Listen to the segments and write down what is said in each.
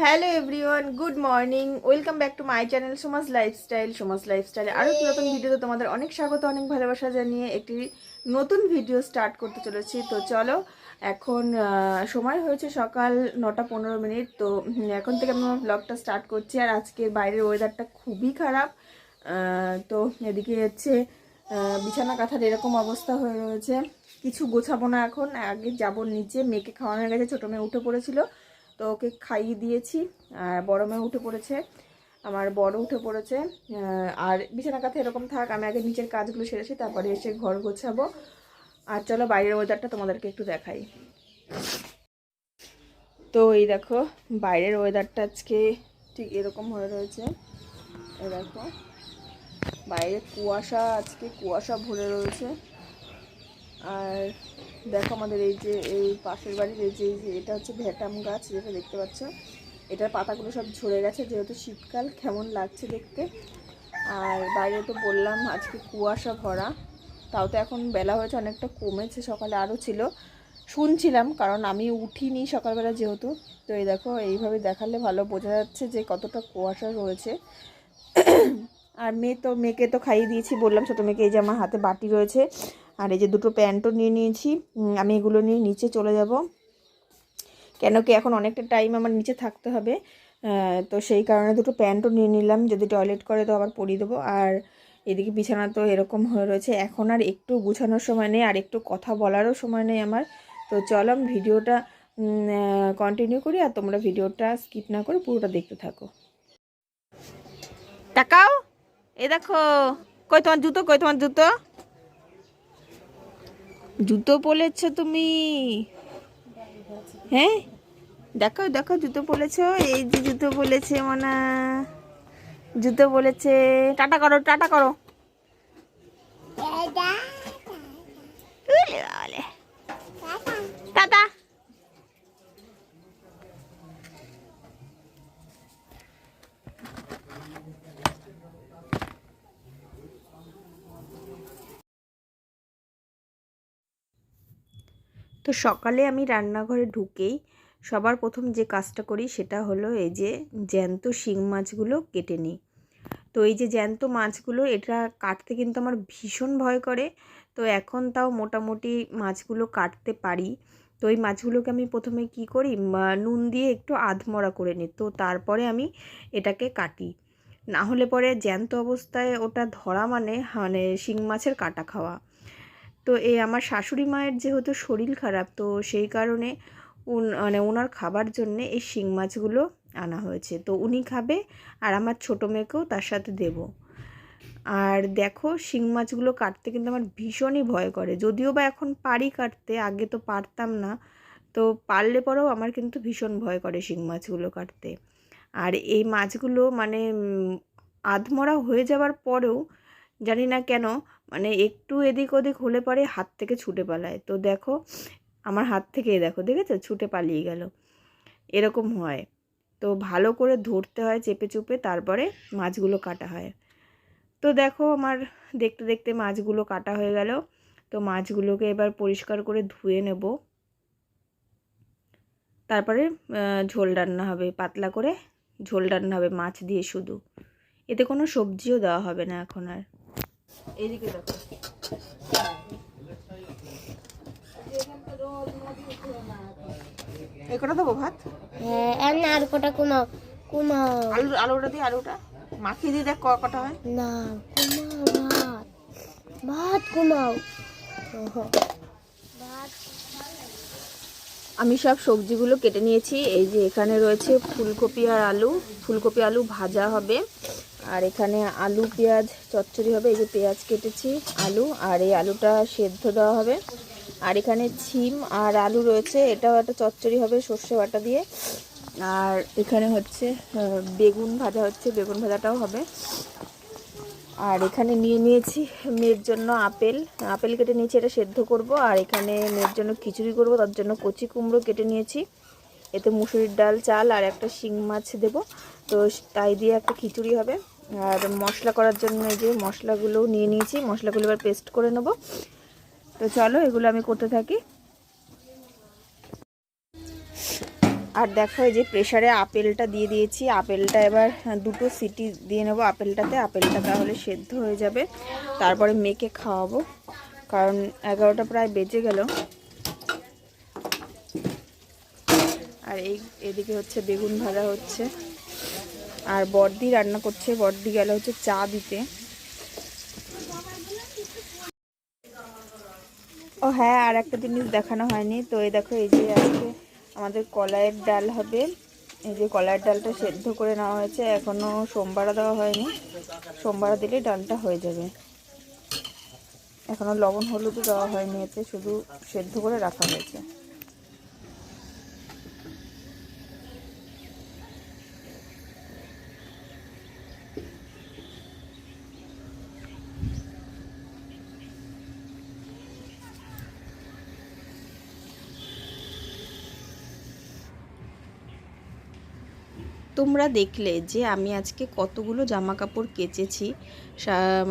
Hello everyone, good morning. Welcome back to my channel Soma's lifestyle. আরও একটি নতুন ভিডিওতে তোমাদের অনেক স্বাগত, অনেক ভালোবাসা জানিয়ে একটি নতুন ভিডিও স্টার্ট করতে চলেছি। তো চলো, এখন সময় হয়েছে সকাল 9:15। তো এখন থেকে আমি আমার ব্লগটা স্টার্ট করছি। আর আজকে বাইরের ওয়েদারটা খুবই খারাপ। তো এদিকে হচ্ছে বিছানা কাঁথার এরকম অবস্থা হয়ে রয়েছে। কিছু গোছাবো না এখন, আগে যাবো নিচে। মেয়েকে খাওয়ানো হয়ে গেছে, ছোটো মেয়ে উঠে পড়েছিল, তো ওকে খাইয়ে দিয়েছি। আর বড় মেয়ে উঠে পড়েছে, আমার বড় উঠে পড়েছে। আর বিছানা কাঁথা এরকম থাক, আমি আগে নিচের কাজগুলো সেরেছি, তারপরে এসে ঘর গোছাবো। আর চলো বাইরের ওয়েদারটা তোমাদেরকে একটু দেখাই। তো এই দেখো বাইরের ওয়েদারটা আজকে ঠিক এরকম হয়ে রয়েছে। এই দেখো বাইরে কুয়াশা, আজকে কুয়াশা ভরে রয়েছে। আর দেখো আমাদের এই পাশের বাড়ির এই যে এটা হচ্ছে ভ্যাটাম গাছ, যেটা দেখতে পাচ্ছ, এটার পাতাগুলো সব ঝরে গেছে, যেহেতু শীতকাল। কেমন লাগছে দেখতে। আর বাইরে তো বললাম আজকে কুয়াশা ভরা, তাও তো এখন বেলা হয়েছে, অনেকটা কমেছে, সকালে আরও ছিল শুনছিলাম, কারণ আমি উঠিনি সকালবেলা যেহেতু। তো এই দেখো এইভাবে দেখালে ভালো বোঝা যাচ্ছে যে কতটা কুয়াশা রয়েছে। আর মেয়েকে তো খাইয়ে দিয়েছি, বললাম ছোটো মেয়েকে। এই যে আমার হাতে বাটি রয়েছে, আর এই যে দুটো প্যান্টও নিয়ে নিয়েছি। আমি এগুলো নিয়ে নিচে চলে যাব, কেন কি এখন অনেকটা টাইম আমার নিচে থাকতে হবে। তো সেই কারণে দুটো প্যান্টও নিয়ে নিলাম, যদি টয়লেট করে তো আবার পরিয়ে দেবো। আর এদিকে বিছানা তো এরকম হয়ে রয়েছে, এখন আর একটু গুছানোর সময় নেই, আর একটু কথা বলারও সময় নেই আমার। তো চলো আমি ভিডিওটা কন্টিনিউ করি, আর তোমরা ভিডিওটা স্কিপ না করে পুরোটা দেখতে থাকো। তাকাও, এ দেখো, কই তোমার জুতো, কই তোমার জুতো? জুতো পরেছ তুমি? হ্যাঁ, দেখো দেখো জুতো পরেছ, এই যে জুতো বলেছে মনা, জুতো বলেছে। টাটা করো, টাটা করো। টাটা। তো সকালে আমি রান্নাঘরে ঢুকেই সবার প্রথম যে কাজটা করি সেটা হলো এই যে জ্যান্ত শিং মাছগুলো কেটে নিই। তো এই যে জ্যান্ত মাছগুলো, এটা কাটতে কিন্তু আমার ভীষণ ভয় করে। তো এখন তাও মোটামুটি মাছগুলো কাটতে পারি। তো এই মাছগুলোকে আমি প্রথমে কি করি, নুন দিয়ে একটু আধমরা করে নিই, তো তারপরে আমি এটাকে কাটি। না হলে পরে জ্যান্ত অবস্থায় ওটা ধরা মানে মানে শিং মাছের কাটা খাওয়া। তো এই আমার শাশুড়ি মায়ের যেহেতু শরীর খারাপ, তো সেই কারণে মানে ওনার খাবার জন্যে এই শিং মাছগুলো আনা হয়েছে। তো উনি খাবে, আর আমার ছোটো মেয়েকেও তার সাথে দেব। আর দেখো শিং মাছগুলো কাটতে কিন্তু আমার ভীষণই ভয় করে, যদিও বা এখন পারি কাটতে, আগে তো পারতাম না। তো পারলে পরেও আমার কিন্তু ভীষণ ভয় করে শিং মাছগুলো কাটতে। আর এই মাছগুলো মানে আধমরা হয়ে যাওয়ার পরেও জানি না কেন, মানে একটু এদিক ওদিক হলে পরে হাত থেকে ছুটে পালায়। তো দেখো আমার হাত থেকে, দেখো দেখেছো, ছুটে পালিয়ে গেল, এরকম হয়। তো ভালো করে ধরতে হয় চেপে চুপে, তারপরে মাছগুলো কাটা হয়। তো দেখো আমার দেখতে দেখতে মাছগুলো কাটা হয়ে গেল। তো মাছগুলোকে এবার পরিষ্কার করে ধুয়ে নেব, তারপরে ঝোল রান্না হবে, পাতলা করে ঝোল রান্না হবে মাছ দিয়ে শুধু। এতে কোনো সবজিও দেওয়া হবে না এখন আর। এইদিকে দেখো, এই কটা দেবো ভাত? হ্যাঁ, আর কটা কুমাও কুমাও। আলুটা দিয়ে, আলুটা মাখিয়ে দিয়ে দেখ কটা হয়। না, কুমাও ভাত, ভাত কুমাও। ভাত। আমি সব সবজিগুলো কেটে নিয়েছি। এই যে এখানে রয়েছে ফুলকপি আর আলু, ফুলকপি আলু ভাজা হবে। আর এখানে আলু পেঁয়াজ চচ্চড়ি হবে। এই যে পেঁয়াজ কেটেছি, আলু, আর এই আলুটা সেদ্ধ দেওয়া হবে। আর এখানে ছিম আর আলু রয়েছে, এটাও একটা চচ্চড়ি হবে সর্ষে বাটা দিয়ে। আর এখানে হচ্ছে বেগুন ভাজা হচ্ছে, বেগুন ভাজাটাও হবে। আর এখানে নিয়ে নিয়েছি মেয়ের জন্য আপেল কেটে নিয়েছি, এটা সেদ্ধ করব। আর এখানে মেয়ের জন্য খিচুড়ি করব, তার জন্য কচি কুমড়ো কেটে নিয়েছি। এতে মুসুরির ডাল, চাল আর একটা শিং মাছ দেব, তো তাই দিয়ে একটা খিচুড়ি হবে। আর মশলা করার জন্য এই যে মশলাগুলো নিয়ে নিয়েছি, মশলাগুলো এবার পেস্ট করে নেব। তো চলো এগুলো আমি করতে থাকি। আর দেখো এই যে প্রেসারে আপেলটা দিয়ে দিয়েছি, আপেলটা এবার 2টো সিটি দিয়ে নেবো আপেলটাতে, আপেলটা তাহলে সেদ্ধ হয়ে যাবে, তারপরে মেয়েকে খাওয়াবো, কারণ 11টা প্রায় বেজে গেল। আর এদিকে হচ্ছে বেগুন ভাজা হচ্ছে, আর বড়দি রান্না করছে, বড়দি গেল হচ্ছে চা দিতে। ও হ্যাঁ, আর একটা জিনিস দেখানো হয়নি, তো এই দেখো এই যে আজকে আমাদের কলাইয়ের ডাল হবে। এই যে কলাইয়ের ডালটা সেদ্ধ করে নেওয়া হয়েছে, এখনও সোমবারা দেওয়া হয়নি, সোমবারা দিলে ডালটা হয়ে যাবে। এখনও লবণ হলুদও দেওয়া হয়নি, এতে শুধু সেদ্ধ করে রাখা হয়েছে। তোমরা দেখলে যে আমি আজকে কতগুলো জামা কাপড় কেচেছি,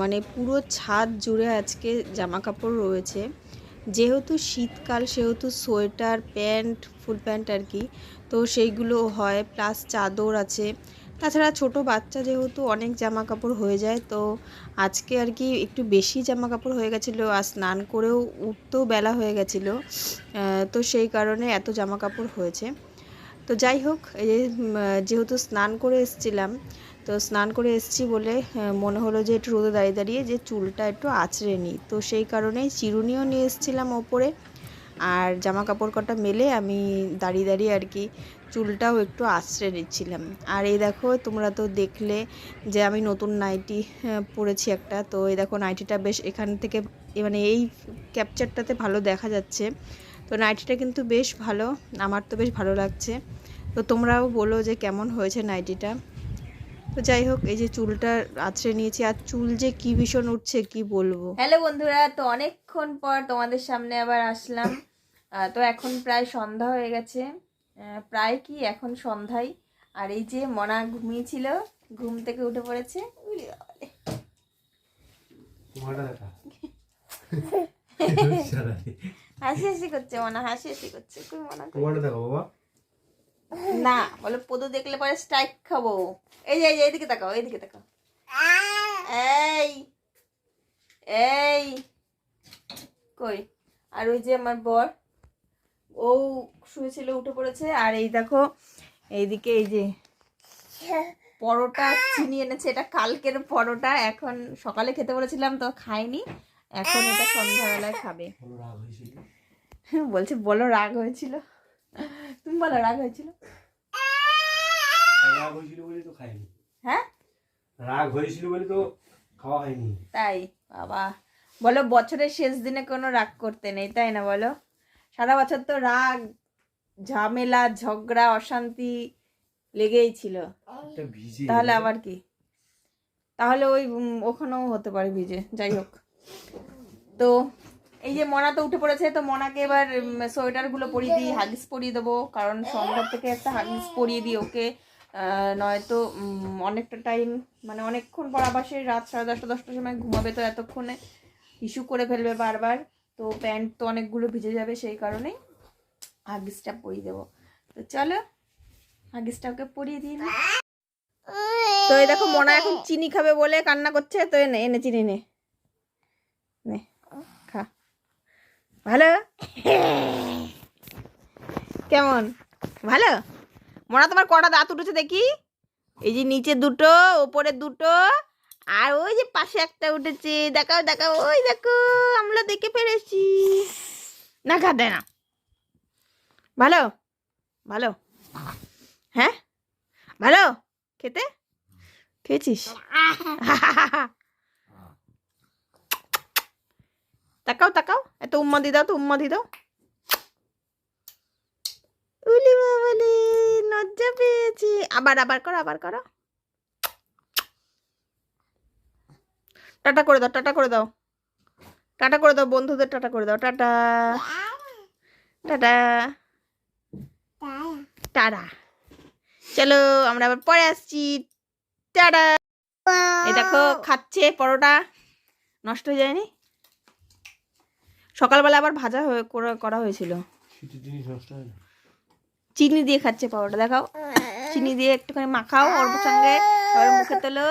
মানে পুরো ছাদ জুড়ে আজকে জামা কাপড় রয়েছে। যেহেতু শীতকাল সেহেতু সোয়েটার, প্যান্ট, ফুল প্যান্ট আর কি, তো সেইগুলো হয়, প্লাস চাদর আছে। তাছাড়া ছোট বাচ্চা যেহেতু অনেক জামা কাপড় হয়ে যায়, তো আজকে আর কি একটু বেশি জামা কাপড় হয়ে গেছিলো, আর স্নান করেও উঠতেও বেলা হয়ে গেছিলো, তো সেই কারণে এত জামা কাপড় হয়েছে। তো যাই হোক, এই যেহেতু স্নান করে এসেছিলাম, তো স্নান করে এসেছি বলে মনে হলো যে একটু রোদে দাঁড়িয়ে দাঁড়িয়ে যে চুলটা একটু আঁচড়ে নিই, তো সেই কারণেই চিরুনিও নিয়ে এসেছিলাম ওপরে, আর জামা কাপড় কটা মেলে আমি দাঁড়িয়ে দাঁড়িয়ে আর কি চুলটাও একটু আঁচড়ে নিচ্ছিলাম। আর এই দেখো তোমরা তো দেখলে যে আমি নতুন নাইটি পরেছি একটা, তো এই দেখো নাইটিটা বেশ এখান থেকে মানে এই ক্যাপচারটাতে ভালো দেখা যাচ্ছে, তো নাইটিটা কিন্তু বেশ ভালো, আমার তো বেশ ভালো লাগছে। তো তোমরাও বলো যে কেমন হয়েছে নাইটিটা। তো যাই হোক, এই যে চুলটা আঁচড়ে নিয়েছি, আর চুল যে কি ভীষণ উঠছে কি বলবো। হ্যালো বন্ধুরা, তো অনেকক্ষণ পর তোমাদের সামনে আবার আসলাম। তো এখন প্রায় সন্ধ্যা হয়ে গেছে, প্রায় কি এখন সন্ধ্যায়। আর এই যে মনা ঘুমিয়েছিল, ঘুম থেকে উঠে পড়েছে। হাসি হাসি করছে মনা, হাসি হাসি করছে। মনা দেখো বাবা, না বলে পদু দেখলে পরে স্ট্রাইক খাবো। এই যে এইদিকে তাকাও, এইদিকে তাকাও, এই এই কই। আর ওই যে আমার বর, ও শুয়েছিল উঠে পড়েছে। আর এই দেখো এইদিকে এই যে পরোটা চিনি এনেছে, এটা কালকের পরোটা, এখন সকালে খেতে বলেছিলাম তো খাইনি, এখন এটা সন্ধ্যাবেলায় খাবে। বলছে বলো রাগ হয়েছিল, তুমি বলো রাগ হয়েছিল। রাগ হয়েছিল বলে তো খাইনি। হ্যাঁ, রাগ হয়েছিল বলে তো খাওয়া হয়নি। তাই বাবা, বলো বছরের শেষ দিনে কোনো রাগ করতে নেই, তাই না বলো? সারা বছর তো রাগ, ঝামেলা, ঝগড়া, অশান্তি লেগেই ছিল, তাহলে আবার কি, তাহলে ওই ওখানেও হতে পারে ভিজে। যাই হোক, তো এই যে মনা তো উঠে পড়েছে, তো মনাকে এবার সোয়েটারগুলো পরিয়ে দিই, হাগিস পরিয়ে দেবো, কারণ সন্ধ্যার থেকে একটা হাগিস পরিয়ে দিই ওকে, নয়তো অনেকটা টাইম মানে অনেকক্ষণ পর আবার সেই রাত 10:30 10টার সময় ঘুমাবে, তো এতক্ষণে ইস্যু করে ফেলবে বারবার, তো প্যান্ট তো অনেকগুলো ভিজে যাবে, সেই কারণেই হাগিসটা পরিয়ে দেবো। তো চলো হাগিসটা ওকে পরিয়ে দিই না। তো এই দেখো মনা এখন চিনি খাবে বলে কান্না করছে, তো এনে এনে চিনি নে নে খা। ভালো কেমন ভালো? মনা তোমার কটা দাঁত উঠেছে দেখি? এই যে নিচে দুটো, ওপরে দুটো, আর ওই যে পাশে একটা উঠেছে, দেখাও দেখাও, ওই দেখো আমরা দেখে ফেলেছি। না খা দেয় না। ভালো ভালো, হ্যাঁ ভালো খেতে, খেয়েছিস? তাকাও তাকাও, এত উম্মা দি দাও তো, উম্মা দি দাও। উলি বাবালি, লজ্জা পেয়েছি। আবার আবার করো, আবার করো। টাটা করে দাও, টাটা করে দাও, টাটা করে দাও বন্ধুদের, টাটা করে দাও, টাটা টাটা টাটা। চলো আমরা আবার পরে আসছি, টাটা। এই দেখো খাচ্ছে পরোটা, নষ্ট হয়ে যায়নি? সকালবেলা আবার ভাজা করা হয়েছিল। শীতের জিনিস নষ্ট হয় না। চিনি দিয়ে খাচ্ছে পরোটা, দেখাও। চিনি দিয়ে একটুখানি মাখাও ওর সঙ্গে, এবার মুখে তোলো।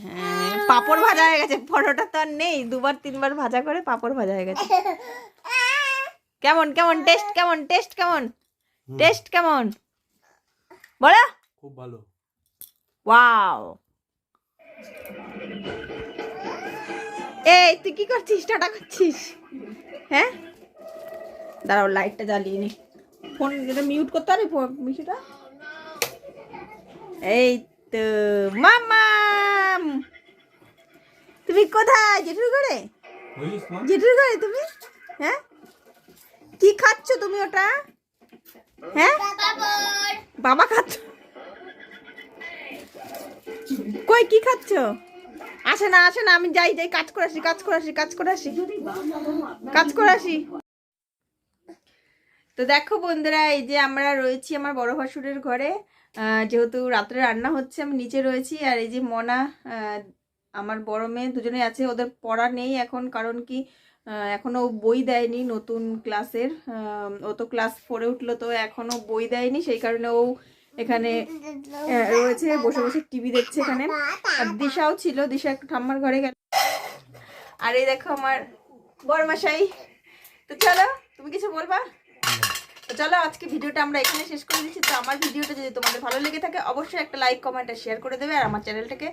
হ্যাঁ, পাঁপড় ভাজা হয়ে গেছে, পরোটা তো আর নেই, 2-3 বার ভাজা করে পাঁপড় ভাজা হয়ে গেছে। কেমন কেমন টেস্ট, কেমন টেস্ট, কেমন টেস্ট, কেমন বলো? খুব ভালো। ওয়াও। এই তুই কি করছিস, টাটা করছিস? হ্যাঁ দাঁড়াও, লাইটটা জ্বালিয়ে নি, ফোন যেটা মিউট করতে পারি মিশুটা। এই তো মামাম, তুমি কোথায়? জেঠুর ঘরে? বুঝলিস মা? জেঠুর ঘরে তুমি? হ্যাঁ কি খাচ্ছ তুমি ওটা? হ্যাঁ বাবা খাচ্ছ? কই কি খাচ্ছ? আসে না, আসে না, আমি যাই যাই, কাজ করে আসি, কাজ করে আসি, কাজ করে আসি, কাজ করে আসি। তো দেখো বন্ধুরা, এই যে আমরা রয়েছি আমার বড় ভাসুরের ঘরে। যেহেতু রাত্রে রান্না হচ্ছে, আমি নিচে রয়েছি। আর এই যে মনা, আমার বড় মেয়ে, দুজনে আছে। ওদের পড়া নেই এখন, কারণ কি এখনো বই দেয়নি নতুন ক্লাসের। ও তো ক্লাস 4-এ উঠলো, তো এখনো বই দেয়নি, সেই কারণে ও এখানে রয়েছে, বসে বসে টিভি দেখছে এখানে। আর দিশাও ছিল, দিশা একটু ঠাম্মার ঘরে গেল। আর এই দেখো আমার বড়মশাই। তো চলো, তুমি কিছু বলবা? তো চলো, আজকে ভিডিওটা আমরা এখানে শেষ করে দিচ্ছি। তো আমার ভিডিওটা যদি তোমাদের ভালো লেগে থাকে, অবশ্যই একটা লাইক, কমেন্ট আর শেয়ার করে দেবে। আর আমার চ্যানেলটাকে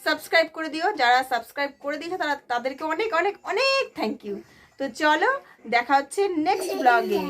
সাবস্ক্রাইব করে দিও। যারা সাবস্ক্রাইব করে দিয়েছে তাদেরকে অনেক অনেক অনেক থ্যাংক ইউ। তো চলো, দেখা হচ্ছে নেক্সট ব্লগে।